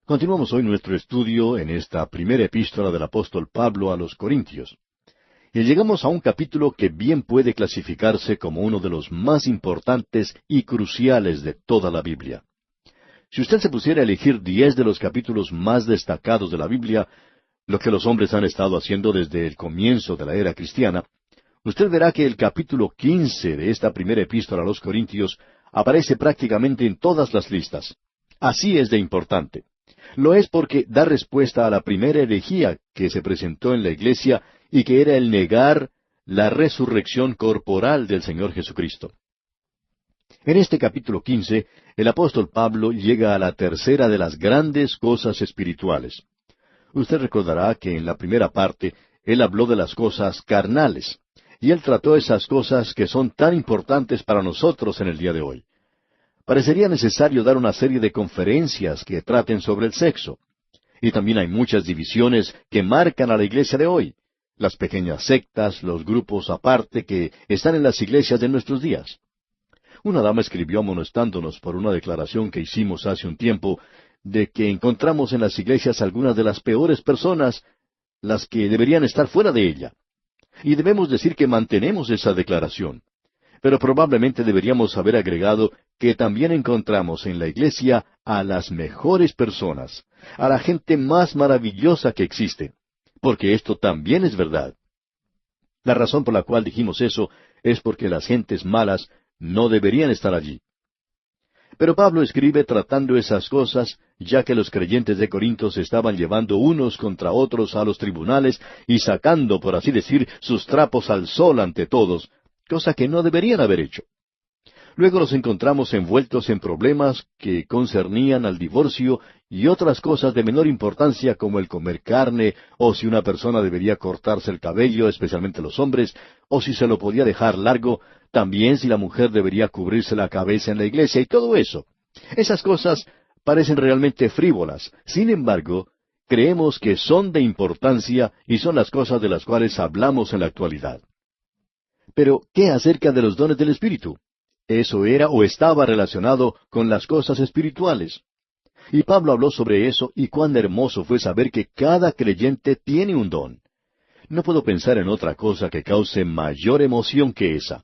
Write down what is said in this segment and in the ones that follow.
Continuamos hoy nuestro estudio en esta primera epístola del apóstol Pablo a los Corintios. Y llegamos a un capítulo que bien puede clasificarse como uno de los más importantes y cruciales de toda la Biblia. Si usted se pusiera a elegir 10 de los capítulos más destacados de la Biblia, lo que los hombres han estado haciendo desde el comienzo de la era cristiana, usted verá que el capítulo 15 de esta primera epístola a los Corintios aparece prácticamente en todas las listas. Así es de importante. Lo es porque da respuesta a la primera herejía que se presentó en la iglesia y que era el negar la resurrección corporal del Señor Jesucristo. En este capítulo 15, el apóstol Pablo llega a la tercera de las grandes cosas espirituales. Usted recordará que en la primera parte él habló de las cosas carnales, y él trató esas cosas que son tan importantes para nosotros en el día de hoy. Parecería necesario dar una serie de conferencias que traten sobre el sexo. Y también hay muchas divisiones que marcan a la iglesia de hoy. Las pequeñas sectas, los grupos aparte que están en las iglesias de nuestros días. Una dama escribió amonestándonos por una declaración que hicimos hace un tiempo de que encontramos en las iglesias algunas de las peores personas, las que deberían estar fuera de ella. Y debemos decir que mantenemos esa declaración. Pero probablemente deberíamos haber agregado que también encontramos en la iglesia a las mejores personas, a la gente más maravillosa que existe, porque esto también es verdad. La razón por la cual dijimos eso es porque las gentes malas no deberían estar allí. Pero Pablo escribe tratando esas cosas, ya que los creyentes de Corinto se estaban llevando unos contra otros a los tribunales y sacando, por así decir, sus trapos al sol ante todos, cosa que no deberían haber hecho. Luego los encontramos envueltos en problemas que concernían al divorcio y otras cosas de menor importancia como el comer carne, o si una persona debería cortarse el cabello, especialmente los hombres, o si se lo podía dejar largo, también si la mujer debería cubrirse la cabeza en la iglesia y todo eso. Esas cosas parecen realmente frívolas. Sin embargo, creemos que son de importancia y son las cosas de las cuales hablamos en la actualidad. Pero, ¿qué acerca de los dones del Espíritu? Eso era o estaba relacionado con las cosas espirituales. Y Pablo habló sobre eso y cuán hermoso fue saber que cada creyente tiene un don. No puedo pensar en otra cosa que cause mayor emoción que esa.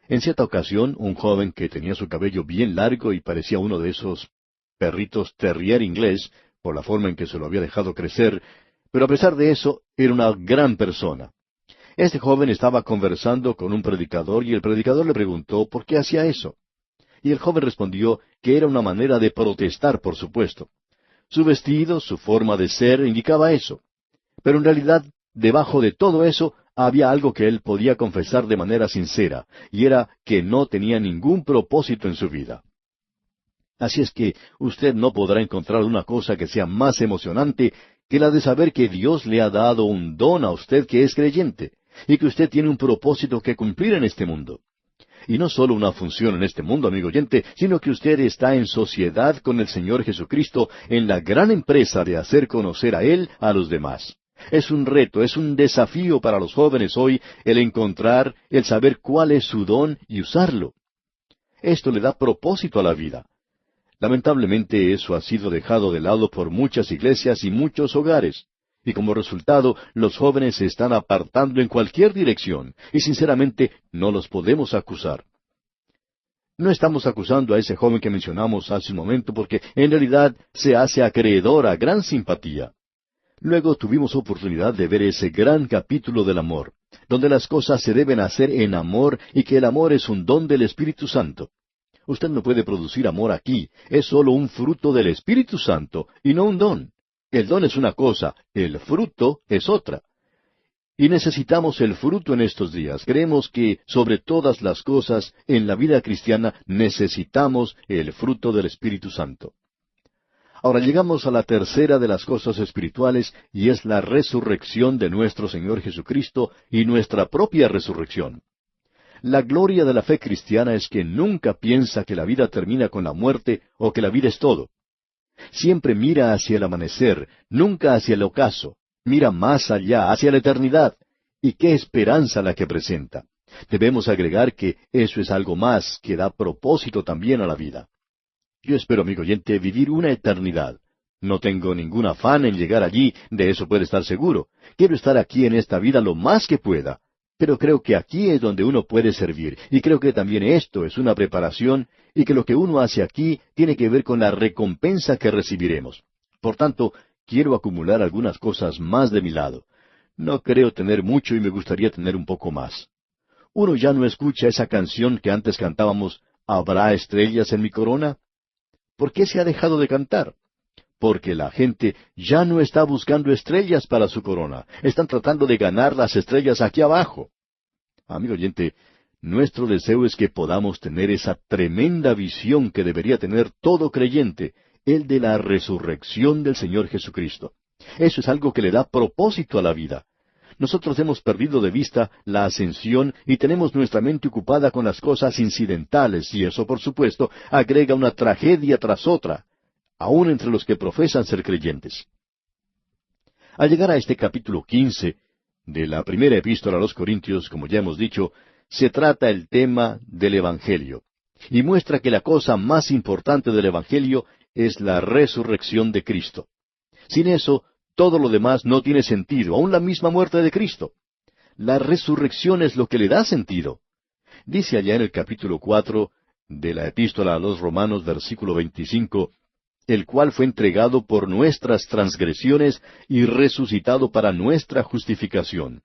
En cierta ocasión, un joven que tenía su cabello bien largo y parecía uno de esos perritos terrier inglés, por la forma en que se lo había dejado crecer, pero a pesar de eso, era una gran persona. Este joven estaba conversando con un predicador y el predicador le preguntó por qué hacía eso. Y el joven respondió que era una manera de protestar, por supuesto. Su vestido, su forma de ser, indicaba eso. Pero en realidad, debajo de todo eso, había algo que él podía confesar de manera sincera, y era que no tenía ningún propósito en su vida. Así es que usted no podrá encontrar una cosa que sea más emocionante que la de saber que Dios le ha dado un don a usted que es creyente, y que usted tiene un propósito que cumplir en este mundo. Y no solo una función en este mundo, amigo oyente, sino que usted está en sociedad con el Señor Jesucristo en la gran empresa de hacer conocer a Él a los demás. Es un reto, es un desafío para los jóvenes hoy el encontrar, el saber cuál es su don y usarlo. Esto le da propósito a la vida. Lamentablemente eso ha sido dejado de lado por muchas iglesias y muchos hogares. Y como resultado, los jóvenes se están apartando en cualquier dirección, y sinceramente no los podemos acusar. No estamos acusando a ese joven que mencionamos hace un momento porque en realidad se hace acreedor a gran simpatía. Luego tuvimos oportunidad de ver ese gran capítulo del amor, donde las cosas se deben hacer en amor y que el amor es un don del Espíritu Santo. Usted no puede producir amor aquí, es solo un fruto del Espíritu Santo y no un don. El don es una cosa, el fruto es otra. Y necesitamos el fruto en estos días. Creemos que, sobre todas las cosas, en la vida cristiana necesitamos el fruto del Espíritu Santo. Ahora llegamos a la tercera de las cosas espirituales, y es la resurrección de nuestro Señor Jesucristo y nuestra propia resurrección. La gloria de la fe cristiana es que nunca piensa que la vida termina con la muerte o que la vida es todo. Siempre mira hacia el amanecer, nunca hacia el ocaso. Mira más allá, hacia la eternidad. Y qué esperanza la que presenta. Debemos agregar que eso es algo más que da propósito también a la vida. Yo espero, amigo oyente, vivir una eternidad. No tengo ningún afán en llegar allí, de eso puede estar seguro. Quiero estar aquí en esta vida lo más que pueda. Pero creo que aquí es donde uno puede servir, y creo que también esto es una preparación, y que lo que uno hace aquí tiene que ver con la recompensa que recibiremos. Por tanto, quiero acumular algunas cosas más de mi lado. No creo tener mucho y me gustaría tener un poco más. Uno ya no escucha esa canción que antes cantábamos, ¿habrá estrellas en mi corona? ¿Por qué se ha dejado de cantar? Porque la gente ya no está buscando estrellas para su corona. Están tratando de ganar las estrellas aquí abajo. Amigo oyente, nuestro deseo es que podamos tener esa tremenda visión que debería tener todo creyente, el de la resurrección del Señor Jesucristo. Eso es algo que le da propósito a la vida. Nosotros hemos perdido de vista la ascensión y tenemos nuestra mente ocupada con las cosas incidentales, y eso, por supuesto, agrega una tragedia tras otra, aun entre los que profesan ser creyentes. Al llegar a este capítulo 15 de la primera epístola a los Corintios, como ya hemos dicho, se trata el tema del Evangelio, y muestra que la cosa más importante del Evangelio es la resurrección de Cristo. Sin eso, todo lo demás no tiene sentido, aun la misma muerte de Cristo. La resurrección es lo que le da sentido. Dice allá en el capítulo 4 de la epístola a los Romanos, versículo 25, el cual fue entregado por nuestras transgresiones y resucitado para nuestra justificación.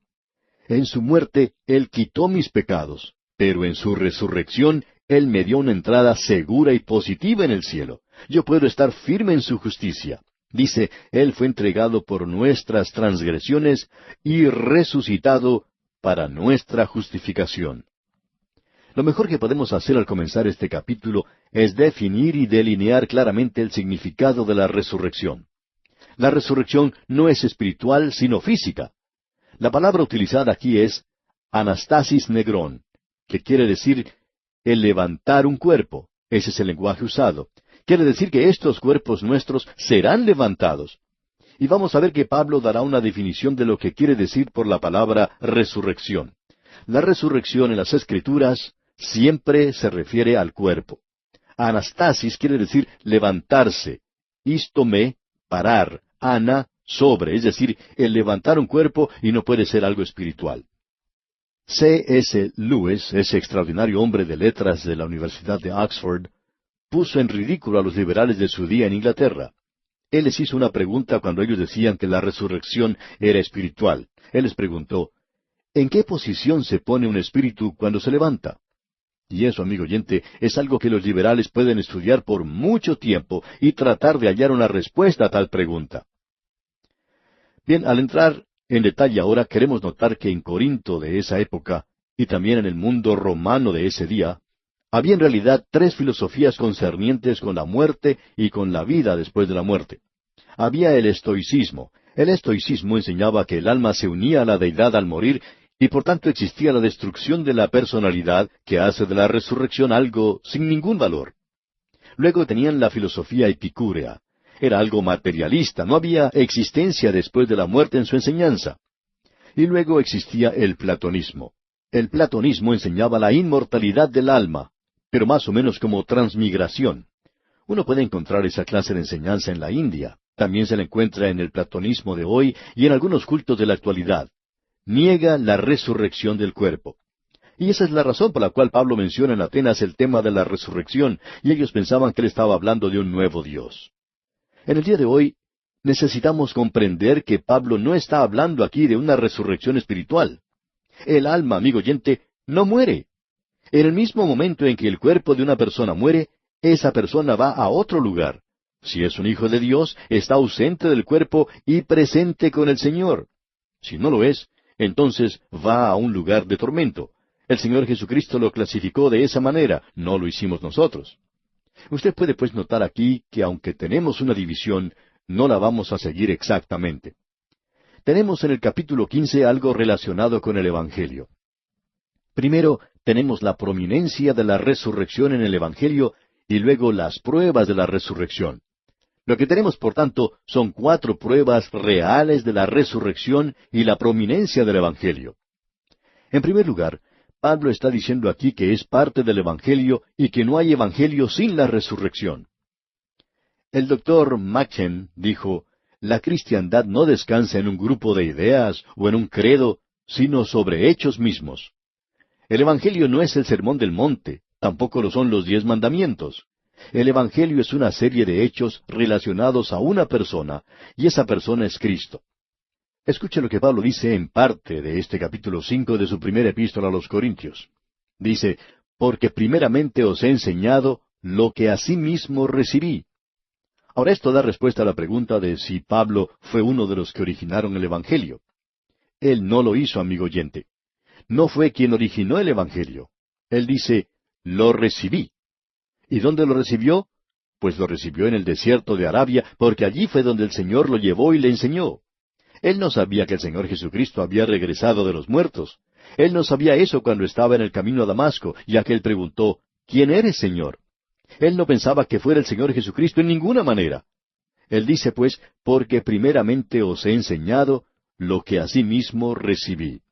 En su muerte Él quitó mis pecados, pero en su resurrección Él me dio una entrada segura y positiva en el cielo. Yo puedo estar firme en su justicia. Dice, Él fue entregado por nuestras transgresiones y resucitado para nuestra justificación. Lo mejor que podemos hacer al comenzar este capítulo es definir y delinear claramente el significado de la resurrección. La resurrección no es espiritual, sino física. La palabra utilizada aquí es anastasis negrón, que quiere decir el levantar un cuerpo. Ese es el lenguaje usado. Quiere decir que estos cuerpos nuestros serán levantados. Y vamos a ver que Pablo dará una definición de lo que quiere decir por la palabra resurrección. La resurrección en las Escrituras siempre se refiere al cuerpo. Anastasis quiere decir levantarse. Istome, parar. Ana, sobre, es decir, el levantar un cuerpo y no puede ser algo espiritual. C.S. Lewis, ese extraordinario hombre de letras de la Universidad de Oxford, puso en ridículo a los liberales de su día en Inglaterra. Él les hizo una pregunta cuando ellos decían que la resurrección era espiritual. Él les preguntó, ¿en qué posición se pone un espíritu cuando se levanta? Y eso, amigo oyente, es algo que los liberales pueden estudiar por mucho tiempo y tratar de hallar una respuesta a tal pregunta. Bien, al entrar en detalle ahora, queremos notar que en Corinto de esa época, y también en el mundo romano de ese día, había en realidad tres filosofías concernientes con la muerte y con la vida después de la muerte. Había el estoicismo. El estoicismo enseñaba que el alma se unía a la deidad al morir y por tanto existía la destrucción de la personalidad que hace de la resurrección algo sin ningún valor. Luego tenían la filosofía epicúrea. Era algo materialista, no había existencia después de la muerte en su enseñanza. Y luego existía el platonismo. El platonismo enseñaba la inmortalidad del alma, pero más o menos como transmigración. Uno puede encontrar esa clase de enseñanza en la India. También se la encuentra en el platonismo de hoy y en algunos cultos de la actualidad. Niega la resurrección del cuerpo. Y esa es la razón por la cual Pablo menciona en Atenas el tema de la resurrección, y ellos pensaban que él estaba hablando de un nuevo Dios. En el día de hoy, necesitamos comprender que Pablo no está hablando aquí de una resurrección espiritual. El alma, amigo oyente, no muere. En el mismo momento en que el cuerpo de una persona muere, esa persona va a otro lugar. Si es un hijo de Dios, está ausente del cuerpo y presente con el Señor. Si no lo es, entonces va a un lugar de tormento. El Señor Jesucristo lo clasificó de esa manera, no lo hicimos nosotros. Usted puede pues notar aquí que aunque tenemos una división, no la vamos a seguir exactamente. Tenemos en el capítulo 15 algo relacionado con el Evangelio. Primero, tenemos la prominencia de la resurrección en el Evangelio y luego las pruebas de la resurrección. Lo que tenemos, por tanto, son 4 pruebas reales de la resurrección y la prominencia del Evangelio. En primer lugar, Pablo está diciendo aquí que es parte del Evangelio y que no hay Evangelio sin la resurrección. El doctor Machen dijo, la cristiandad no descansa en un grupo de ideas o en un credo, sino sobre hechos mismos. El Evangelio no es el sermón del monte, tampoco lo son los 10 mandamientos. El Evangelio es una serie de hechos relacionados a una persona, y esa persona es Cristo. Escuche lo que Pablo dice en parte de este capítulo 5 de su primera epístola a los Corintios. Dice, porque primeramente os he enseñado lo que asimismo recibí. Ahora esto da respuesta a la pregunta de si Pablo fue uno de los que originaron el Evangelio. Él no lo hizo, amigo oyente. No fue quien originó el Evangelio. Él dice, lo recibí. ¿Y dónde lo recibió? Pues lo recibió en el desierto de Arabia, porque allí fue donde el Señor lo llevó y le enseñó. Él no sabía que el Señor Jesucristo había regresado de los muertos. Él no sabía eso cuando estaba en el camino a Damasco, ya que él preguntó, ¿quién eres, Señor? Él no pensaba que fuera el Señor Jesucristo en ninguna manera. Él dice, pues, porque primeramente os he enseñado lo que asimismo recibí.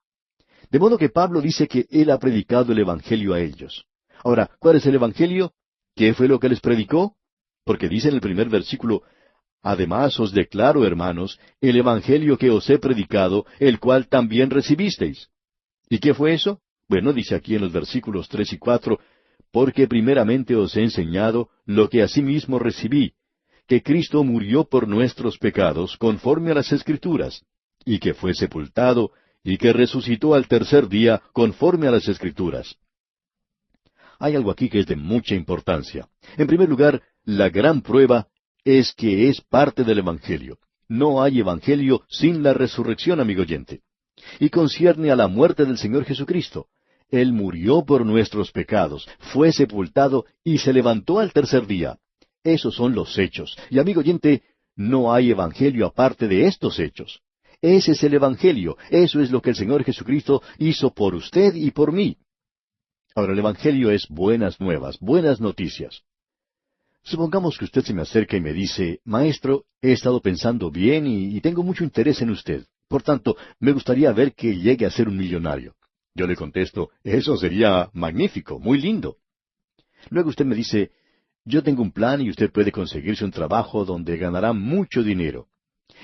De modo que Pablo dice que él ha predicado el Evangelio a ellos. Ahora, ¿cuál es el Evangelio? ¿Qué fue lo que les predicó? Porque dice en el primer versículo, además os declaro, hermanos, el Evangelio que os he predicado, el cual también recibisteis. ¿Y qué fue eso? Bueno, dice aquí en los versículos 3 y 4, porque primeramente os he enseñado lo que asimismo recibí, que Cristo murió por nuestros pecados, conforme a las Escrituras, y que fue sepultado, y que resucitó al tercer día, conforme a las Escrituras. Hay algo aquí que es de mucha importancia. En primer lugar, la gran prueba es que es parte del Evangelio. No hay Evangelio sin la resurrección, amigo oyente. Y concierne a la muerte del Señor Jesucristo. Él murió por nuestros pecados, fue sepultado y se levantó al tercer día. Esos son los hechos. Y amigo oyente, no hay Evangelio aparte de estos hechos. Ese es el Evangelio. Eso es lo que el Señor Jesucristo hizo por usted y por mí. Ahora, el Evangelio es buenas nuevas, buenas noticias. Supongamos que usted se me acerca y me dice, Maestro, he estado pensando bien y tengo mucho interés en usted. Por tanto, me gustaría ver que llegue a ser un millonario. Yo le contesto, eso sería magnífico, muy lindo. Luego usted me dice, yo tengo un plan y usted puede conseguirse un trabajo donde ganará mucho dinero.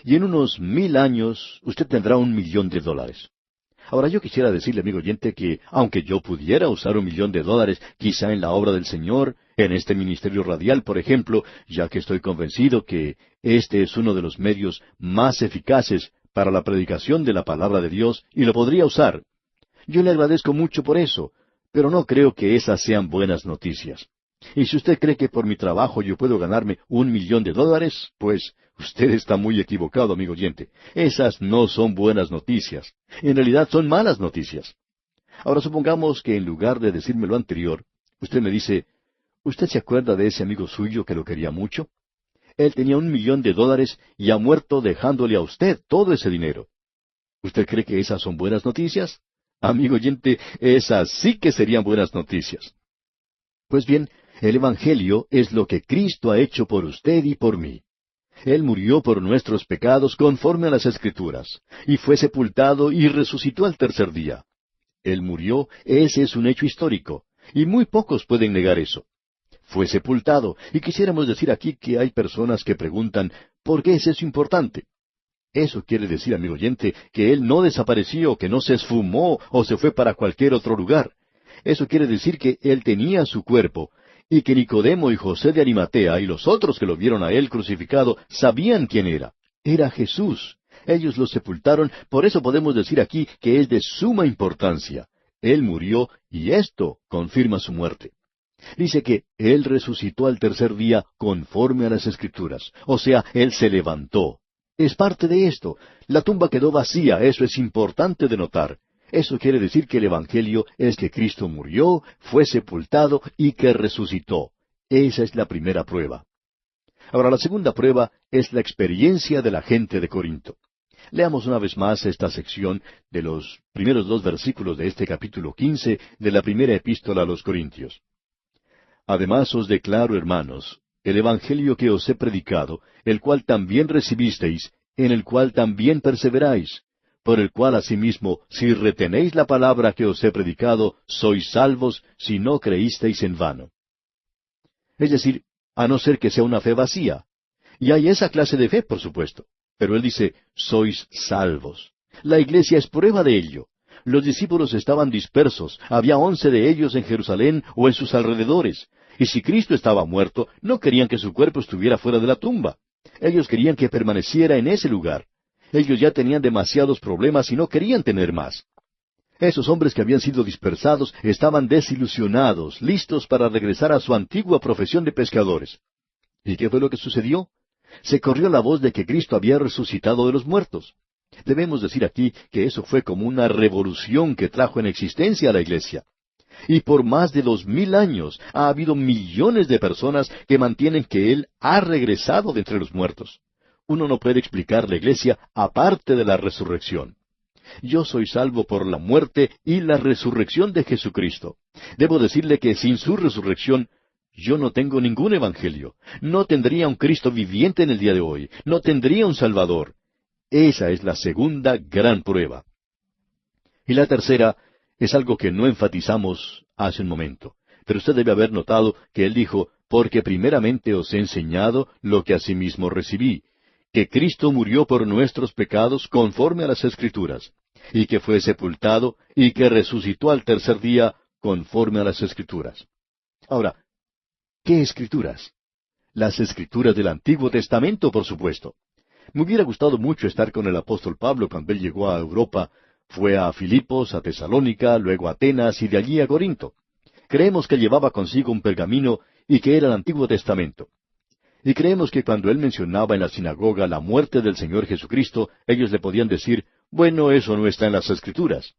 Y en unos 1000 años usted tendrá $1,000,000. Ahora yo quisiera decirle, amigo oyente, que aunque yo pudiera usar $1,000,000 quizá en la obra del Señor, en este ministerio radial, por ejemplo, ya que estoy convencido que este es uno de los medios más eficaces para la predicación de la palabra de Dios, y lo podría usar. Yo le agradezco mucho por eso, pero no creo que esas sean buenas noticias. Y si usted cree que por mi trabajo yo puedo ganarme $1,000,000, pues usted está muy equivocado, amigo oyente. Esas no son buenas noticias. En realidad son malas noticias. Ahora supongamos que en lugar de decirme lo anterior, usted me dice, ¿usted se acuerda de ese amigo suyo que lo quería mucho? Él tenía $1,000,000 y ha muerto dejándole a usted todo ese dinero. ¿Usted cree que esas son buenas noticias? Amigo oyente, esas sí que serían buenas noticias. Pues bien, el Evangelio es lo que Cristo ha hecho por usted y por mí. Él murió por nuestros pecados conforme a las Escrituras, y fue sepultado y resucitó al tercer día. Él murió, ese es un hecho histórico, y muy pocos pueden negar eso. Fue sepultado, y quisiéramos decir aquí que hay personas que preguntan, ¿por qué es eso importante? Eso quiere decir, amigo oyente, que Él no desapareció, que no se esfumó o se fue para cualquier otro lugar. Eso quiere decir que Él tenía su cuerpo, y que Nicodemo y José de Arimatea y los otros que lo vieron a Él crucificado sabían quién era. Era Jesús. Ellos lo sepultaron, por eso podemos decir aquí que es de suma importancia. Él murió y esto confirma su muerte. Dice que Él resucitó al tercer día conforme a las Escrituras. O sea, Él se levantó. Es parte de esto. La tumba quedó vacía, eso es importante de notar. Eso quiere decir que el Evangelio es que Cristo murió, fue sepultado y que resucitó. Esa es la primera prueba. Ahora, la segunda prueba es la experiencia de la gente de Corinto. Leamos una vez más esta sección de los primeros 2 versículos de este capítulo 15 de la primera epístola a los Corintios. Además os declaro, hermanos, el Evangelio que os he predicado, el cual también recibisteis, en el cual también perseveráis, por el cual asimismo, si retenéis la palabra que os he predicado, sois salvos, si no creísteis en vano. Es decir, a no ser que sea una fe vacía. Y hay esa clase de fe, por supuesto. Pero él dice, sois salvos. La iglesia es prueba de ello. Los discípulos estaban dispersos, había 11 de ellos en Jerusalén o en sus alrededores. Y si Cristo estaba muerto, no querían que su cuerpo estuviera fuera de la tumba. Ellos querían que permaneciera en ese lugar. Ellos ya tenían demasiados problemas y no querían tener más. Esos hombres que habían sido dispersados estaban desilusionados, listos para regresar a su antigua profesión de pescadores. ¿Y qué fue lo que sucedió? Se corrió la voz de que Cristo había resucitado de los muertos. Debemos decir aquí que eso fue como una revolución que trajo en existencia a la iglesia. Y por más de 2000 años ha habido millones de personas que mantienen que Él ha regresado de entre los muertos. Uno no puede explicar la iglesia aparte de la resurrección. Yo soy salvo por la muerte y la resurrección de Jesucristo. Debo decirle que sin su resurrección, yo no tengo ningún evangelio. No tendría un Cristo viviente en el día de hoy. No tendría un Salvador. Esa es la segunda gran prueba. Y la tercera es algo que no enfatizamos hace un momento. Pero usted debe haber notado que él dijo, porque primeramente os he enseñado lo que asimismo recibí, que Cristo murió por nuestros pecados conforme a las Escrituras, y que fue sepultado, y que resucitó al tercer día conforme a las Escrituras. Ahora, ¿qué Escrituras? Las Escrituras del Antiguo Testamento, por supuesto. Me hubiera gustado mucho estar con el apóstol Pablo cuando él llegó a Europa. Fue a Filipos, a Tesalónica, luego a Atenas y de allí a Corinto. Creemos que llevaba consigo un pergamino y que era el Antiguo Testamento. Y creemos que cuando él mencionaba en la sinagoga la muerte del Señor Jesucristo, ellos le podían decir, bueno, eso no está en las Escrituras.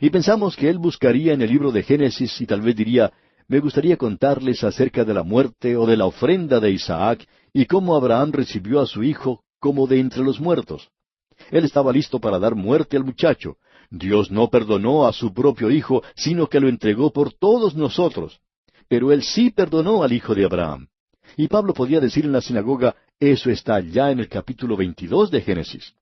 Y pensamos que él buscaría en el libro de Génesis y tal vez diría, me gustaría contarles acerca de la muerte o de la ofrenda de Isaac y cómo Abraham recibió a su hijo como de entre los muertos. Él estaba listo para dar muerte al muchacho. Dios no perdonó a su propio hijo, sino que lo entregó por todos nosotros. Pero él sí perdonó al hijo de Abraham. Y Pablo podía decir en la sinagoga, eso está ya en el capítulo 22 de Génesis.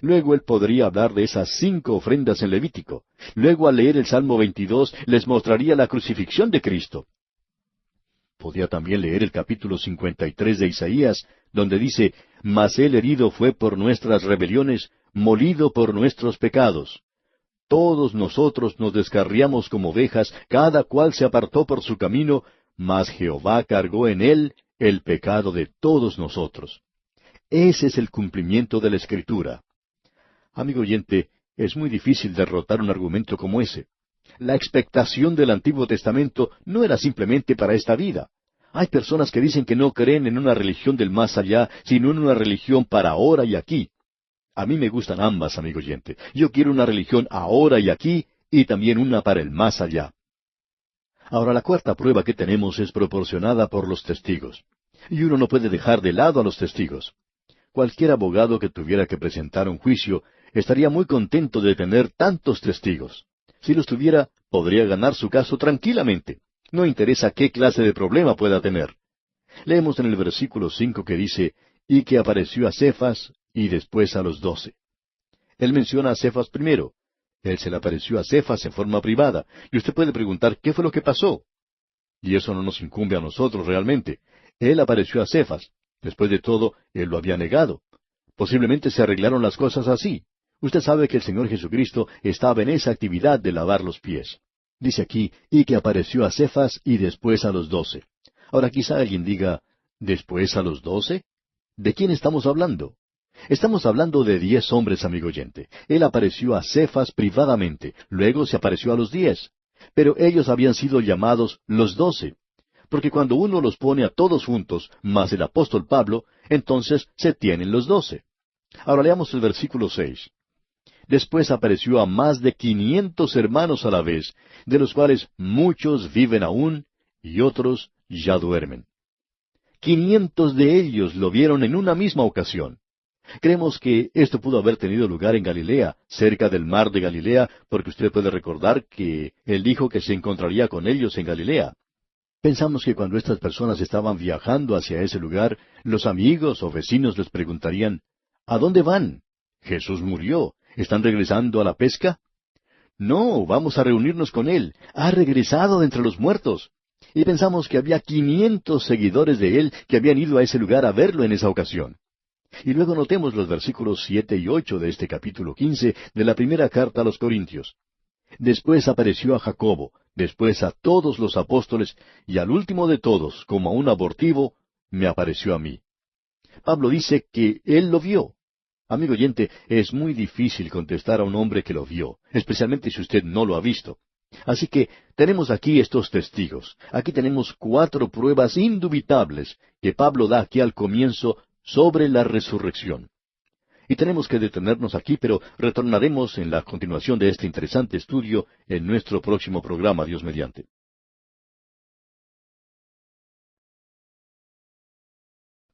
Luego él podría hablar de esas 5 ofrendas en Levítico. Luego al leer el Salmo 22 les mostraría la crucifixión de Cristo. Podía también leer el capítulo 53 de Isaías, donde dice, mas él herido fue por nuestras rebeliones, molido por nuestros pecados. Todos nosotros nos descarriamos como ovejas, cada cual se apartó por su camino, mas Jehová cargó en él el pecado de todos nosotros. Ese es el cumplimiento de la Escritura. Amigo oyente, es muy difícil derrotar un argumento como ese. La expectación del Antiguo Testamento no era simplemente para esta vida. Hay personas que dicen que no creen en una religión del más allá, sino en una religión para ahora y aquí. A mí me gustan ambas, amigo oyente. Yo quiero una religión ahora y aquí, y también una para el más allá. Ahora, la cuarta prueba que tenemos es proporcionada por los testigos. Y uno no puede dejar de lado a los testigos. Cualquier abogado que tuviera que presentar un juicio estaría muy contento de tener tantos testigos. Si los tuviera, podría ganar su caso tranquilamente. No interesa qué clase de problema pueda tener. Leemos en el versículo 5 que dice, y que apareció a Cefas y después a los 12. Él menciona a Cefas primero. Él se le apareció a Cefas en forma privada. Y usted puede preguntar, ¿qué fue lo que pasó? Y eso no nos incumbe a nosotros realmente. Él apareció a Cefas. Después de todo, él lo había negado. Posiblemente se arreglaron las cosas así. Usted sabe que el Señor Jesucristo estaba en esa actividad de lavar los pies. Dice aquí, y que apareció a Cefas y después a los 12. Ahora quizá alguien diga, ¿después a los 12? ¿De quién estamos hablando? Estamos hablando de 10 hombres, amigo oyente. Él apareció a Cefas privadamente, luego se apareció a los 10. Pero ellos habían sido llamados los 12. Porque cuando uno los pone a todos juntos, más el apóstol Pablo, entonces se tienen los 12. Ahora leamos el versículo 6. Después apareció a más de 500 hermanos a la vez, de los cuales muchos viven aún y otros ya duermen. 500 de ellos lo vieron en una misma ocasión. Creemos que esto pudo haber tenido lugar en Galilea, cerca del mar de Galilea, porque usted puede recordar que él dijo que se encontraría con ellos en Galilea. Pensamos que cuando estas personas estaban viajando hacia ese lugar, los amigos o vecinos les preguntarían, ¿a dónde van? Jesús murió. ¿Están regresando a la pesca? No, vamos a reunirnos con Él. Ha regresado de entre los muertos. Y pensamos que había 500 seguidores de él que habían ido a ese lugar a verlo en esa ocasión. Y luego notemos los versículos 7 y 8 de este capítulo 15 de la primera carta a los Corintios. Después apareció a Jacobo, después a todos los apóstoles, y al último de todos, como a un abortivo, me apareció a mí. Pablo dice que él lo vio. Amigo oyente, es muy difícil contestar a un hombre que lo vio, especialmente si usted no lo ha visto. Así que tenemos aquí estos testigos. Aquí tenemos 4 pruebas indubitables que Pablo da aquí al comienzo sobre la resurrección. Y tenemos que detenernos aquí, pero retornaremos en la continuación de este interesante estudio en nuestro próximo programa, Dios mediante.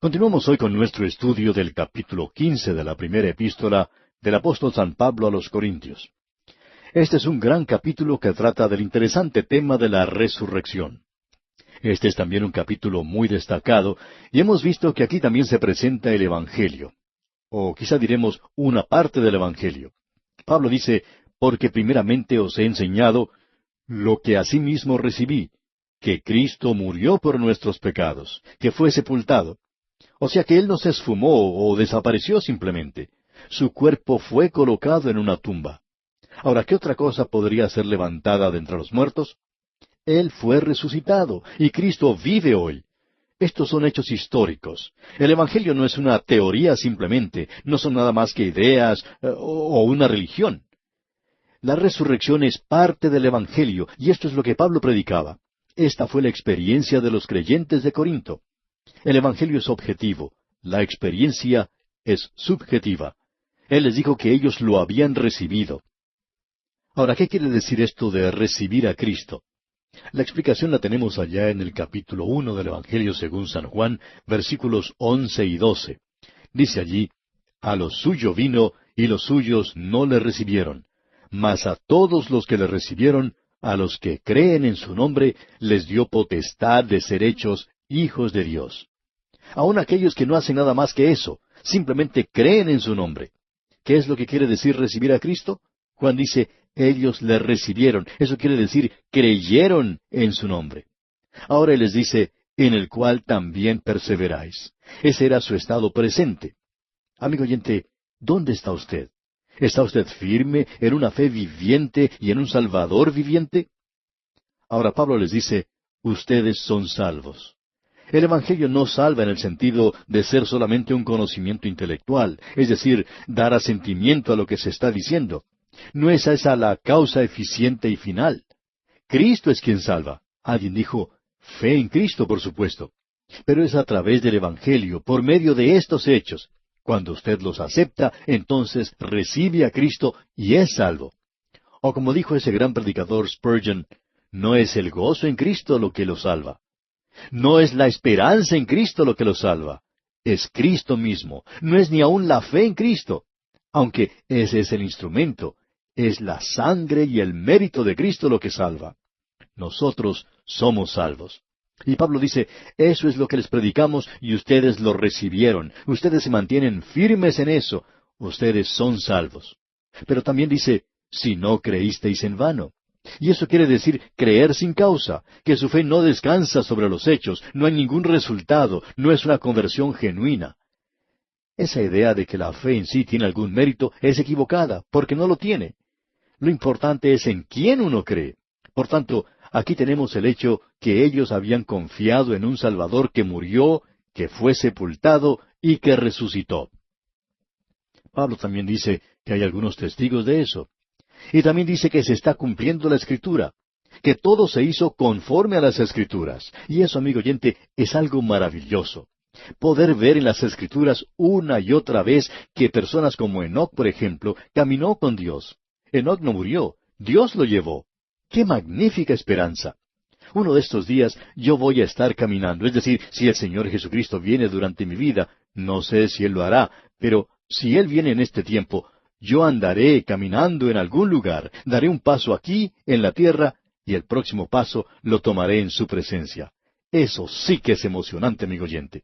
Continuamos hoy con nuestro estudio del capítulo 15 de la primera epístola del apóstol San Pablo a los Corintios. Este es un gran capítulo que trata del interesante tema de la resurrección. Este es también un capítulo muy destacado, y hemos visto que aquí también se presenta el Evangelio. O quizá diremos una parte del Evangelio. Pablo dice, porque primeramente os he enseñado lo que asimismo recibí, que Cristo murió por nuestros pecados, que fue sepultado. O sea que Él no se esfumó o desapareció simplemente. Su cuerpo fue colocado en una tumba. Ahora, ¿qué otra cosa podría ser levantada de entre los muertos? Él fue resucitado, y Cristo vive hoy. Estos son hechos históricos. El Evangelio no es una teoría simplemente, no son nada más que ideas o una religión. La resurrección es parte del Evangelio, y esto es lo que Pablo predicaba. Esta fue la experiencia de los creyentes de Corinto. El Evangelio es objetivo, la experiencia es subjetiva. Él les dijo que ellos lo habían recibido. Ahora, ¿qué quiere decir esto de recibir a Cristo? La explicación la tenemos allá en el capítulo 1 del Evangelio según San Juan, versículos 11 y 12. Dice allí, a lo suyo vino, y los suyos no le recibieron. Mas a todos los que le recibieron, a los que creen en su nombre, les dio potestad de ser hechos hijos de Dios. Aun aquellos que no hacen nada más que eso, simplemente creen en su nombre. ¿Qué es lo que quiere decir recibir a Cristo? Juan dice, ellos le recibieron. Eso quiere decir, creyeron en su nombre. Ahora Él les dice, en el cual también perseveráis. Ese era su estado presente. Amigo oyente, ¿dónde está usted? ¿Está usted firme en una fe viviente y en un Salvador viviente? Ahora Pablo les dice, ustedes son salvos. El Evangelio no salva en el sentido de ser solamente un conocimiento intelectual, es decir, dar asentimiento a lo que se está diciendo. No es esa la causa eficiente y final. Cristo es quien salva. Alguien dijo, fe en Cristo, por supuesto. Pero es a través del Evangelio, por medio de estos hechos. Cuando usted los acepta, entonces recibe a Cristo y es salvo. O como dijo ese gran predicador Spurgeon, no es el gozo en Cristo lo que lo salva. No es la esperanza en Cristo lo que lo salva. Es Cristo mismo. No es ni aun la fe en Cristo. Aunque ese es el instrumento. Es la sangre y el mérito de Cristo lo que salva. Nosotros somos salvos. Y Pablo dice, eso es lo que les predicamos y ustedes lo recibieron. Ustedes se mantienen firmes en eso. Ustedes son salvos. Pero también dice, si no creísteis en vano. Y eso quiere decir creer sin causa, que su fe no descansa sobre los hechos, no hay ningún resultado, no es una conversión genuina. Esa idea de que la fe en sí tiene algún mérito es equivocada, porque no lo tiene. Lo importante es en quién uno cree. Por tanto, aquí tenemos el hecho que ellos habían confiado en un Salvador que murió, que fue sepultado y que resucitó. Pablo también dice que hay algunos testigos de eso. Y también dice que se está cumpliendo la Escritura, que todo se hizo conforme a las Escrituras. Y eso, amigo oyente, es algo maravilloso. Poder ver en las Escrituras una y otra vez que personas como Enoc, por ejemplo, caminó con Dios. Enoc no murió, Dios lo llevó. ¡Qué magnífica esperanza! Uno de estos días yo voy a estar caminando, es decir, si el Señor Jesucristo viene durante mi vida, no sé si Él lo hará, pero si Él viene en este tiempo, yo andaré caminando en algún lugar, daré un paso aquí, en la tierra, y el próximo paso lo tomaré en su presencia. Eso sí que es emocionante, amigo oyente.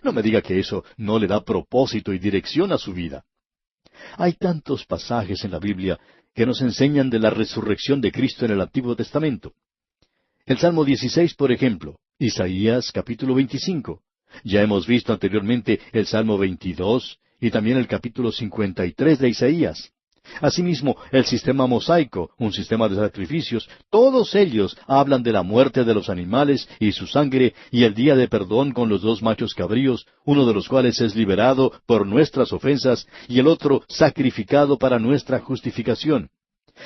No me diga que eso no le da propósito y dirección a su vida. Hay tantos pasajes en la Biblia que nos enseñan de la resurrección de Cristo en el Antiguo Testamento. El Salmo 16, por ejemplo, Isaías capítulo 25. Ya hemos visto anteriormente el Salmo 22 y también el capítulo 53 de Isaías. Asimismo, el sistema mosaico, un sistema de sacrificios, todos ellos hablan de la muerte de los animales y su sangre y el día de perdón con los dos machos cabríos, uno de los cuales es liberado por nuestras ofensas y el otro sacrificado para nuestra justificación.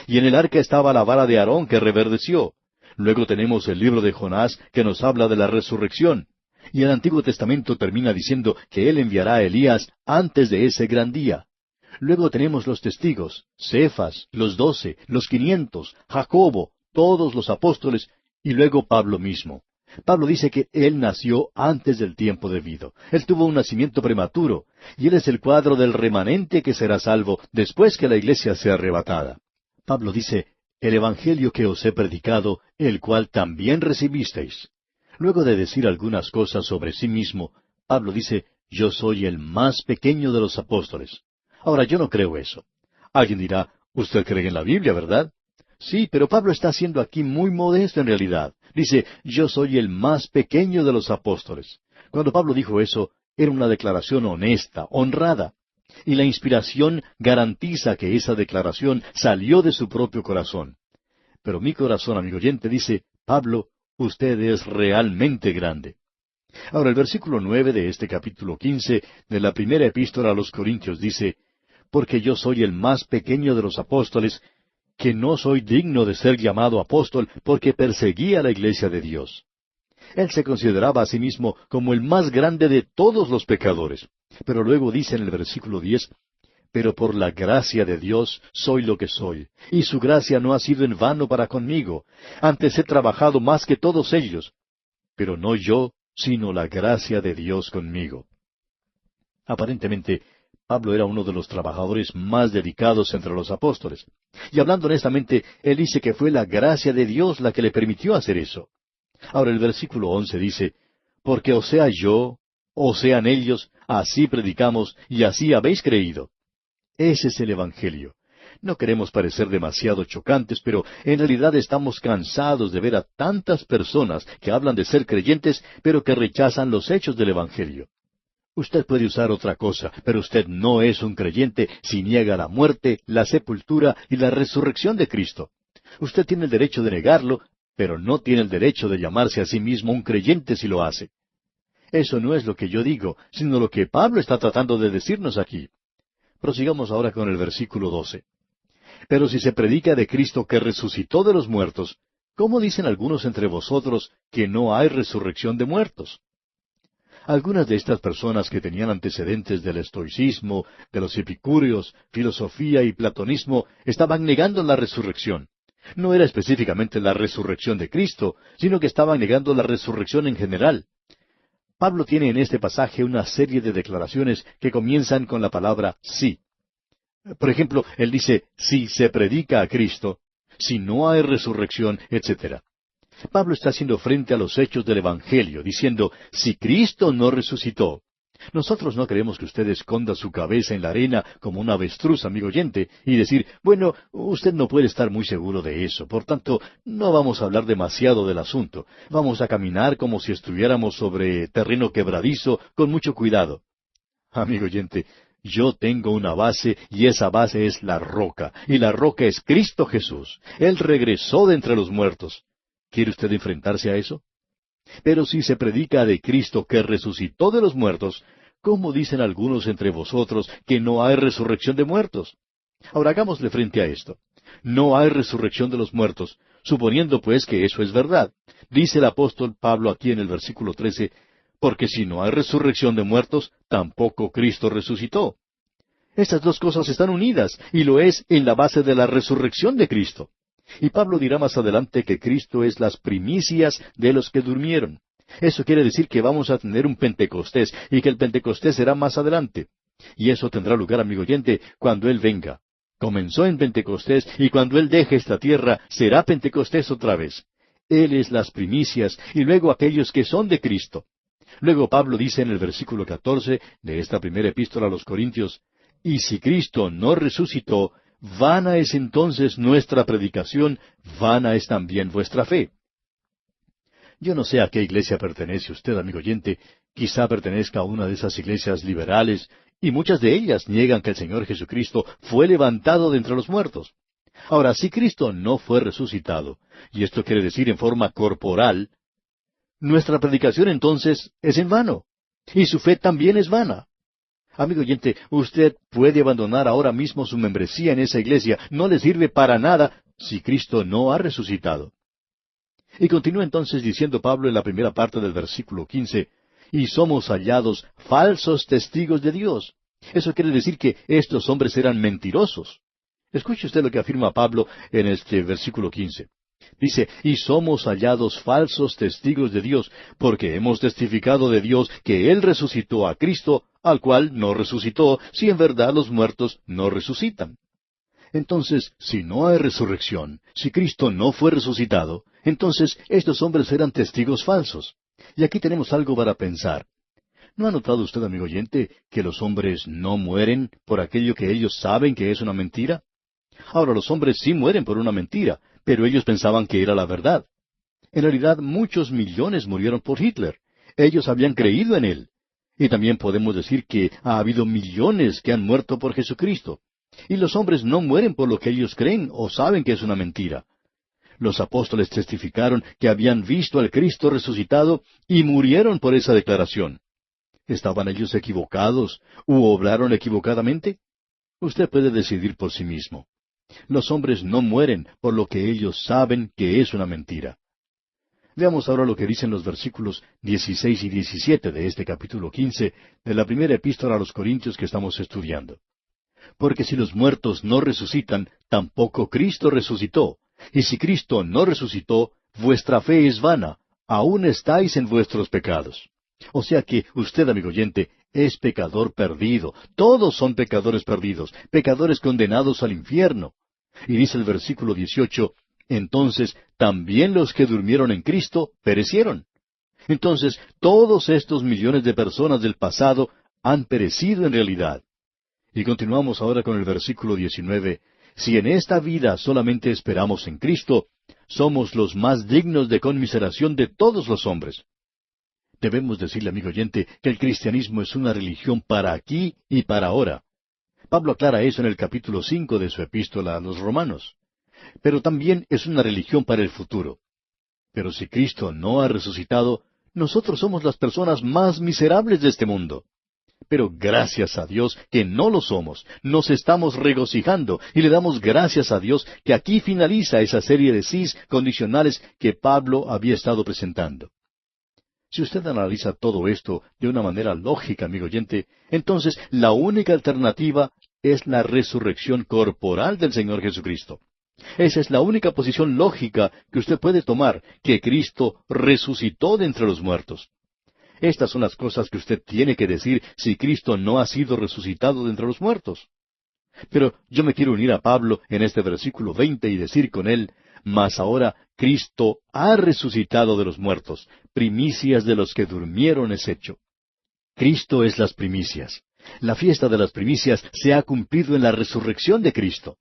Y en el arca estaba la vara de Aarón que reverdeció. Luego tenemos el libro de Jonás que nos habla de la resurrección. Y el Antiguo Testamento termina diciendo que Él enviará a Elías antes de ese gran día. Luego tenemos los testigos, Cefas, los 12, los 500, Jacobo, todos los apóstoles, y luego Pablo mismo. Pablo dice que él nació antes del tiempo debido. Él tuvo un nacimiento prematuro, y él es el cuadro del remanente que será salvo después que la iglesia sea arrebatada. Pablo dice, el evangelio que os he predicado, el cual también recibisteis. Luego de decir algunas cosas sobre sí mismo, Pablo dice, yo soy el más pequeño de los apóstoles. Ahora, yo no creo eso. Alguien dirá, usted cree en la Biblia, ¿verdad? Sí, pero Pablo está siendo aquí muy modesto en realidad. Dice, yo soy el más pequeño de los apóstoles. Cuando Pablo dijo eso, era una declaración honesta, honrada. Y la inspiración garantiza que esa declaración salió de su propio corazón. Pero mi corazón, amigo oyente, dice, Pablo, usted es realmente grande. Ahora, el versículo 9 de este capítulo 15 de la primera epístola a los Corintios dice, porque yo soy el más pequeño de los apóstoles, que no soy digno de ser llamado apóstol, porque perseguí a la iglesia de Dios. Él se consideraba a sí mismo como el más grande de todos los pecadores. Pero luego dice en el versículo 10, pero por la gracia de Dios soy lo que soy, y su gracia no ha sido en vano para conmigo. Antes he trabajado más que todos ellos, pero no yo, sino la gracia de Dios conmigo. Aparentemente, Pablo era uno de los trabajadores más dedicados entre los apóstoles. Y hablando honestamente, él dice que fue la gracia de Dios la que le permitió hacer eso. Ahora el versículo 11 dice, porque o sea yo, o sean ellos, así predicamos y así habéis creído. Ese es el Evangelio. No queremos parecer demasiado chocantes, pero en realidad estamos cansados de ver a tantas personas que hablan de ser creyentes, pero que rechazan los hechos del Evangelio. Usted puede usar otra cosa, pero usted no es un creyente si niega la muerte, la sepultura y la resurrección de Cristo. Usted tiene el derecho de negarlo, pero no tiene el derecho de llamarse a sí mismo un creyente si lo hace. Eso no es lo que yo digo, sino lo que Pablo está tratando de decirnos aquí. Prosigamos ahora con el versículo 12. Pero si se predica de Cristo que resucitó de los muertos, ¿cómo dicen algunos entre vosotros que no hay resurrección de muertos? Algunas de estas personas que tenían antecedentes del estoicismo, de los epicúreos, filosofía y platonismo, estaban negando la resurrección. No era específicamente la resurrección de Cristo, sino que estaban negando la resurrección en general. Pablo tiene en este pasaje una serie de declaraciones que comienzan con la palabra sí. Por ejemplo, él dice, si se predica a Cristo, si no hay resurrección, etc. Pablo está haciendo frente a los hechos del Evangelio, diciendo, si Cristo no resucitó. Nosotros no queremos que usted esconda su cabeza en la arena como un avestruz, amigo oyente, y decir, bueno, usted no puede estar muy seguro de eso, por tanto, no vamos a hablar demasiado del asunto. Vamos a caminar como si estuviéramos sobre terreno quebradizo, con mucho cuidado. Amigo oyente, yo tengo una base y esa base es la roca, y la roca es Cristo Jesús. Él regresó de entre los muertos. ¿Quiere usted enfrentarse a eso? Pero si se predica de Cristo que resucitó de los muertos, ¿cómo dicen algunos entre vosotros que no hay resurrección de muertos? Ahora hagámosle frente a esto. No hay resurrección de los muertos, suponiendo pues que eso es verdad. Dice el apóstol Pablo aquí en el versículo 13, porque si no hay resurrección de muertos, tampoco Cristo resucitó. Estas dos cosas están unidas, y lo es en la base de la resurrección de Cristo. Y Pablo dirá más adelante que Cristo es las primicias de los que durmieron. Eso quiere decir que vamos a tener un Pentecostés, y que el Pentecostés será más adelante. Y eso tendrá lugar, amigo oyente, cuando Él venga. Comenzó en Pentecostés, y cuando Él deje esta tierra, será Pentecostés otra vez. Él es las primicias, y luego aquellos que son de Cristo. Luego Pablo dice en el versículo 14 de esta primera epístola a los Corintios, y si Cristo no resucitó, vana es entonces nuestra predicación, vana es también vuestra fe. Yo no sé a qué iglesia pertenece usted, amigo oyente, quizá pertenezca a una de esas iglesias liberales, y muchas de ellas niegan que el Señor Jesucristo fue levantado de entre los muertos. Ahora, si Cristo no fue resucitado, y esto quiere decir en forma corporal, nuestra predicación entonces es en vano, y su fe también es vana. Amigo oyente, usted puede abandonar ahora mismo su membresía en esa iglesia, no le sirve para nada si Cristo no ha resucitado. Y continúa entonces diciendo Pablo en la primera parte del versículo 15, y somos hallados falsos testigos de Dios. Eso quiere decir que estos hombres eran mentirosos. Escuche usted lo que afirma Pablo en este versículo 15. Dice, y somos hallados falsos testigos de Dios, porque hemos testificado de Dios que Él resucitó a Cristo, al cual no resucitó, si en verdad los muertos no resucitan. Entonces, si no hay resurrección, si Cristo no fue resucitado, entonces estos hombres eran testigos falsos. Y aquí tenemos algo para pensar. ¿No ha notado usted, amigo oyente, que los hombres no mueren por aquello que ellos saben que es una mentira? Ahora, los hombres sí mueren por una mentira, pero ellos pensaban que era la verdad. En realidad, muchos millones murieron por Hitler. Ellos habían creído en él. Y también podemos decir que ha habido millones que han muerto por Jesucristo. Y los hombres no mueren por lo que ellos creen o saben que es una mentira. Los apóstoles testificaron que habían visto al Cristo resucitado y murieron por esa declaración. ¿Estaban ellos equivocados u obraron equivocadamente? Usted puede decidir por sí mismo. Los hombres no mueren por lo que ellos saben que es una mentira. Veamos ahora lo que dicen los versículos 16 y 17 de este capítulo 15 de la primera epístola a los Corintios que estamos estudiando. Porque si los muertos no resucitan, tampoco Cristo resucitó. Y si Cristo no resucitó, vuestra fe es vana, aún estáis en vuestros pecados. O sea que usted, amigo oyente, es pecador perdido. Todos son pecadores perdidos, pecadores condenados al infierno. Y dice el versículo 18, entonces también los que durmieron en Cristo perecieron. Entonces todos estos millones de personas del pasado han perecido en realidad. Y continuamos ahora con el versículo 19. Si en esta vida solamente esperamos en Cristo, somos los más dignos de conmiseración de todos los hombres. Debemos decirle, amigo oyente, que el cristianismo es una religión para aquí y para ahora. Pablo aclara eso en el capítulo 5 de su epístola a los Romanos. Pero también es una religión para el futuro. Pero si Cristo no ha resucitado, nosotros somos las personas más miserables de este mundo. Pero gracias a Dios que no lo somos, nos estamos regocijando y le damos gracias a Dios que aquí finaliza esa serie de sís condicionales que Pablo había estado presentando. Si usted analiza todo esto de una manera lógica, amigo oyente, entonces la única alternativa es la resurrección corporal del Señor Jesucristo. Esa es la única posición lógica que usted puede tomar, que Cristo resucitó de entre los muertos. Estas son las cosas que usted tiene que decir si Cristo no ha sido resucitado de entre los muertos. Pero yo me quiero unir a Pablo en este versículo 20 y decir con él, mas ahora Cristo ha resucitado de los muertos, primicias de los que durmieron es hecho. Cristo es las primicias. La fiesta de las primicias se ha cumplido en la resurrección de Cristo.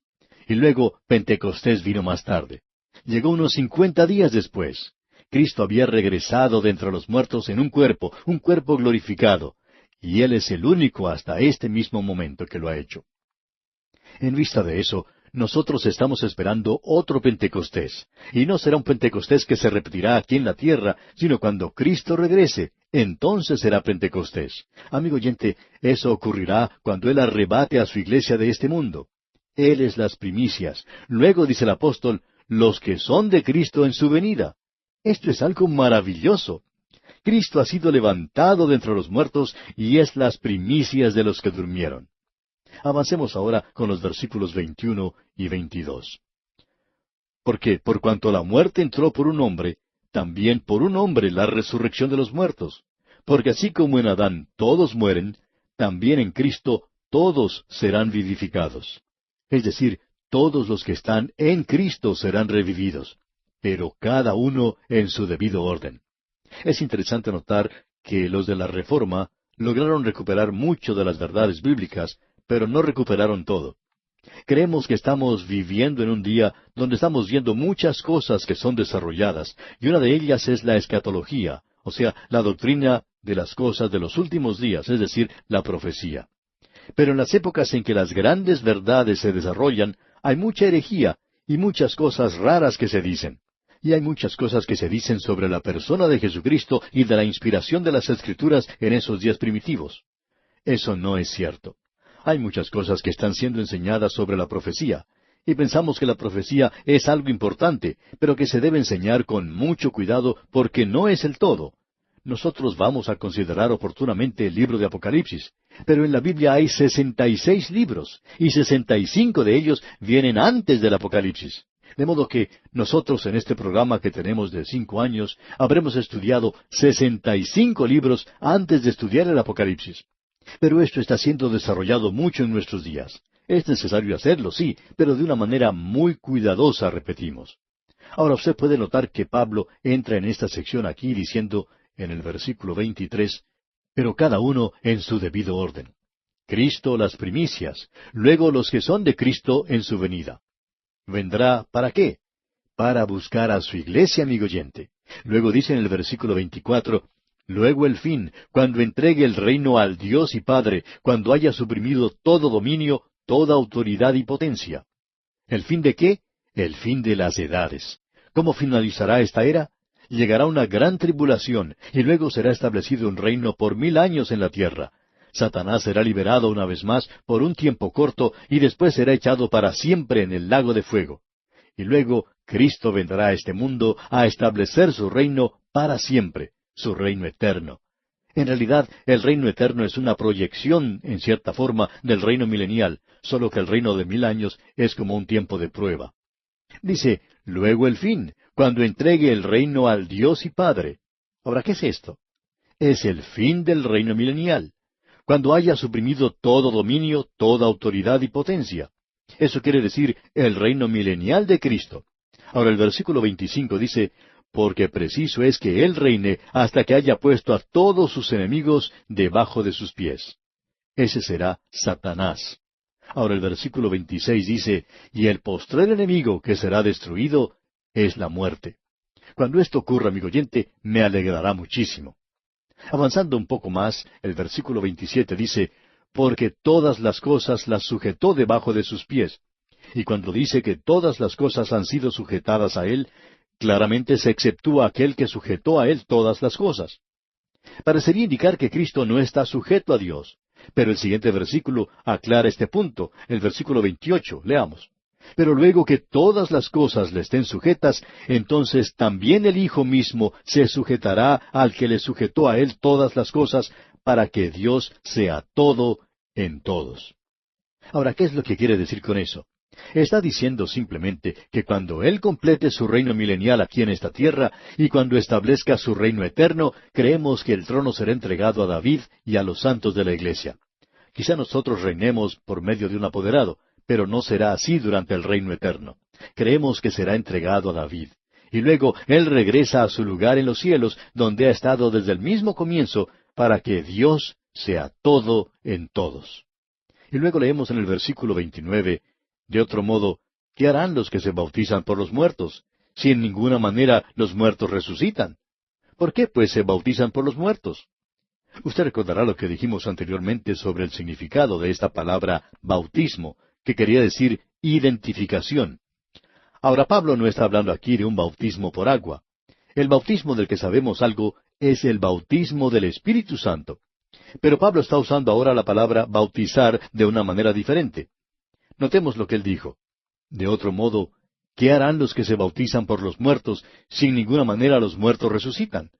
Y luego Pentecostés vino más tarde. Llegó unos 50 días después. Cristo había regresado de entre los muertos en un cuerpo glorificado, y Él es el único hasta este mismo momento que lo ha hecho. En vista de eso, nosotros estamos esperando otro Pentecostés, y no será un Pentecostés que se repetirá aquí en la tierra, sino cuando Cristo regrese, entonces será Pentecostés. Amigo oyente, eso ocurrirá cuando Él arrebate a su iglesia de este mundo. Él es las primicias. Luego dice el apóstol, los que son de Cristo en su venida. Esto es algo maravilloso. Cristo ha sido levantado de entre los muertos y es las primicias de los que durmieron. Avancemos ahora con los versículos 21 y 22. Porque por cuanto la muerte entró por un hombre, también por un hombre la resurrección de los muertos. Porque así como en Adán todos mueren, también en Cristo todos serán vivificados. Es decir, todos los que están en Cristo serán revividos, pero cada uno en su debido orden. Es interesante notar que los de la Reforma lograron recuperar mucho de las verdades bíblicas, pero no recuperaron todo. Creemos que estamos viviendo en un día donde estamos viendo muchas cosas que son desarrolladas, y una de ellas es la escatología, o sea, la doctrina de las cosas de los últimos días, es decir, la profecía. Pero en las épocas en que las grandes verdades se desarrollan, hay mucha herejía y muchas cosas raras que se dicen. Y hay muchas cosas que se dicen sobre la persona de Jesucristo y de la inspiración de las Escrituras en esos días primitivos. Eso no es cierto. Hay muchas cosas que están siendo enseñadas sobre la profecía, y pensamos que la profecía es algo importante, pero que se debe enseñar con mucho cuidado porque no es el todo. Nosotros vamos a considerar oportunamente el libro de Apocalipsis, pero en la Biblia hay 66 libros, y 65 de ellos vienen antes del Apocalipsis. De modo que nosotros en este programa que tenemos de 5 años, habremos estudiado 65 libros antes de estudiar el Apocalipsis. Pero esto está siendo desarrollado mucho en nuestros días. Es necesario hacerlo, sí, pero de una manera muy cuidadosa, repetimos. Ahora usted puede notar que Pablo entra en esta sección aquí diciendo, en el versículo 23, pero cada uno en su debido orden. Cristo las primicias, luego los que son de Cristo en su venida. ¿Vendrá para qué? Para buscar a su iglesia, amigo oyente. Luego dice en el versículo 24, luego el fin, cuando entregue el reino al Dios y Padre, cuando haya suprimido todo dominio, toda autoridad y potencia. ¿El fin de qué? El fin de las edades. ¿Cómo finalizará esta era? Llegará una gran tribulación, y luego será establecido un reino por 1000 años en la tierra. Satanás será liberado una vez más por un tiempo corto, y después será echado para siempre en el lago de fuego. Y luego Cristo vendrá a este mundo a establecer su reino para siempre, su reino eterno. En realidad, el reino eterno es una proyección, en cierta forma, del reino milenial, solo que el reino de 1000 años es como un tiempo de prueba. Dice, luego el fin, cuando entregue el reino al Dios y Padre. Ahora, ¿qué es esto? Es el fin del reino milenial, cuando haya suprimido todo dominio, toda autoridad y potencia. Eso quiere decir el reino milenial de Cristo. Ahora el versículo 25 dice, porque preciso es que Él reine hasta que haya puesto a todos sus enemigos debajo de sus pies. Ese será Satanás. Ahora el versículo 26 dice, y el postrer enemigo que será destruido es la muerte. Cuando esto ocurra, amigo oyente, me alegrará muchísimo. Avanzando un poco más, el versículo 27 dice, porque todas las cosas las sujetó debajo de sus pies. Y cuando dice que todas las cosas han sido sujetadas a Él, claramente se exceptúa aquel que sujetó a Él todas las cosas. Parecería indicar que Cristo no está sujeto a Dios, pero el siguiente versículo aclara este punto, el versículo 28, leamos. Pero luego que todas las cosas le estén sujetas, entonces también el Hijo mismo se sujetará al que le sujetó a Él todas las cosas, para que Dios sea todo en todos. Ahora, ¿qué es lo que quiere decir con eso? Está diciendo simplemente que cuando Él complete su reino milenial aquí en esta tierra, y cuando establezca su reino eterno, creemos que el trono será entregado a David y a los santos de la iglesia. Quizá nosotros reinemos por medio de un apoderado, pero no será así durante el reino eterno. Creemos que será entregado a David. Y luego Él regresa a su lugar en los cielos, donde ha estado desde el mismo comienzo, para que Dios sea todo en todos. Y luego leemos en el versículo 29, de otro modo, ¿qué harán los que se bautizan por los muertos, si en ninguna manera los muertos resucitan? ¿Por qué, pues, se bautizan por los muertos? Usted recordará lo que dijimos anteriormente sobre el significado de esta palabra bautismo, que quería decir identificación. Ahora, Pablo no está hablando aquí de un bautismo por agua. El bautismo del que sabemos algo es el bautismo del Espíritu Santo. Pero Pablo está usando ahora la palabra bautizar de una manera diferente. Notemos lo que él dijo. De otro modo, ¿qué harán los que se bautizan por los muertos, si en ninguna manera los muertos resucitan?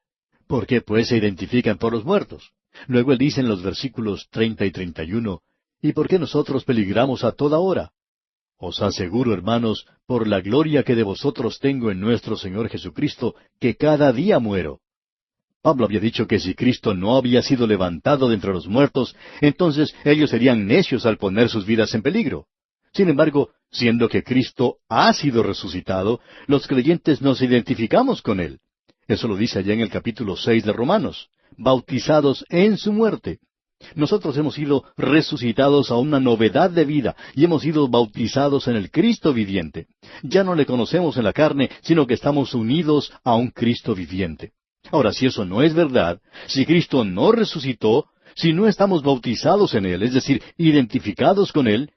¿Por qué, pues, se identifican por los muertos? Luego él dice en los versículos 30 y 31, ¿y por qué nosotros peligramos a toda hora? Os aseguro, hermanos, por la gloria que de vosotros tengo en nuestro Señor Jesucristo, que cada día muero. Pablo había dicho que si Cristo no había sido levantado de entre los muertos, entonces ellos serían necios al poner sus vidas en peligro. Sin embargo, siendo que Cristo ha sido resucitado, los creyentes nos identificamos con Él. Eso lo dice allá en el capítulo 6 de Romanos, bautizados en su muerte. Nosotros hemos sido resucitados a una novedad de vida y hemos sido bautizados en el Cristo viviente. Ya no le conocemos en la carne, sino que estamos unidos a un Cristo viviente. Ahora, si eso no es verdad, si Cristo no resucitó, si no estamos bautizados en Él, es decir, identificados con Él,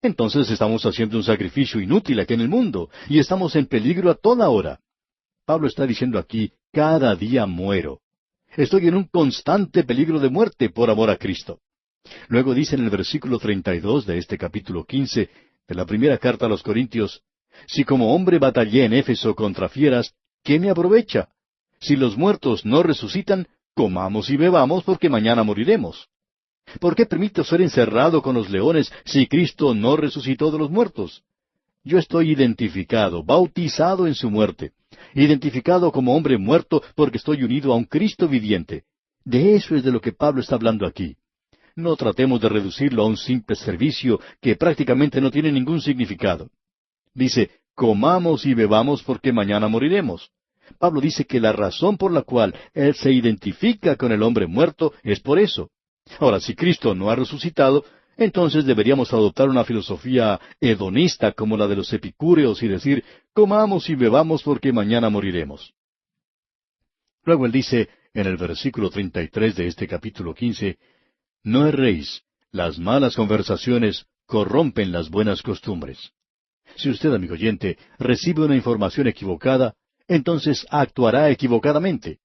entonces estamos haciendo un sacrificio inútil aquí en el mundo y estamos en peligro a toda hora. Pablo está diciendo aquí, cada día muero. Estoy en un constante peligro de muerte por amor a Cristo. Luego dice en el versículo 32 de este capítulo 15 de la primera carta a los Corintios, si como hombre batallé en Éfeso contra fieras, ¿qué me aprovecha? Si los muertos no resucitan, comamos y bebamos porque mañana moriremos. ¿Por qué permito ser encerrado con los leones si Cristo no resucitó de los muertos? Yo estoy identificado, bautizado en su muerte, identificado como hombre muerto porque estoy unido a un Cristo viviente. De eso es de lo que Pablo está hablando aquí. No tratemos de reducirlo a un simple servicio que prácticamente no tiene ningún significado. Dice, comamos y bebamos porque mañana moriremos. Pablo dice que la razón por la cual él se identifica con el hombre muerto es por eso. Ahora, si Cristo no ha resucitado, entonces deberíamos adoptar una filosofía hedonista como la de los epicúreos y decir, comamos y bebamos porque mañana moriremos. Luego él dice, en el versículo 33 de este capítulo 15, no erréis, las malas conversaciones corrompen las buenas costumbres. Si usted, amigo oyente, recibe una información equivocada, entonces actuará equivocadamente.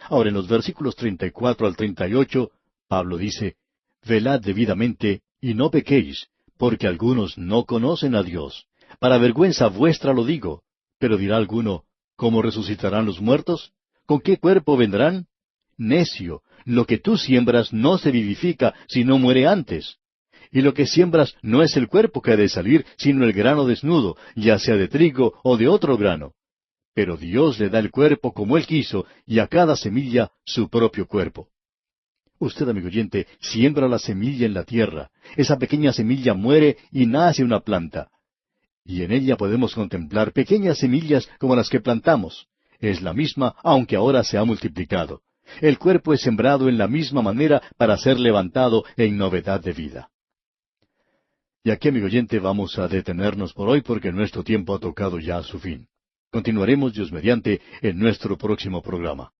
Ahora, en los versículos 34 al 38, Pablo dice, velad debidamente y no pequéis, porque algunos no conocen a Dios. Para vergüenza vuestra lo digo. Pero dirá alguno, ¿cómo resucitarán los muertos? ¿Con qué cuerpo vendrán? Necio, lo que tú siembras no se vivifica, sino muere antes. Y lo que siembras no es el cuerpo que ha de salir, sino el grano desnudo, ya sea de trigo o de otro grano. Pero Dios le da el cuerpo como Él quiso, y a cada semilla su propio cuerpo. Usted, amigo oyente, siembra la semilla en la tierra. Esa pequeña semilla muere y nace una planta. Y en ella podemos contemplar pequeñas semillas como las que plantamos. Es la misma, aunque ahora se ha multiplicado. El cuerpo es sembrado en la misma manera para ser levantado en novedad de vida. Y aquí, amigo oyente, vamos a detenernos por hoy porque nuestro tiempo ha tocado ya a su fin. Continuaremos, Dios mediante, en nuestro próximo programa.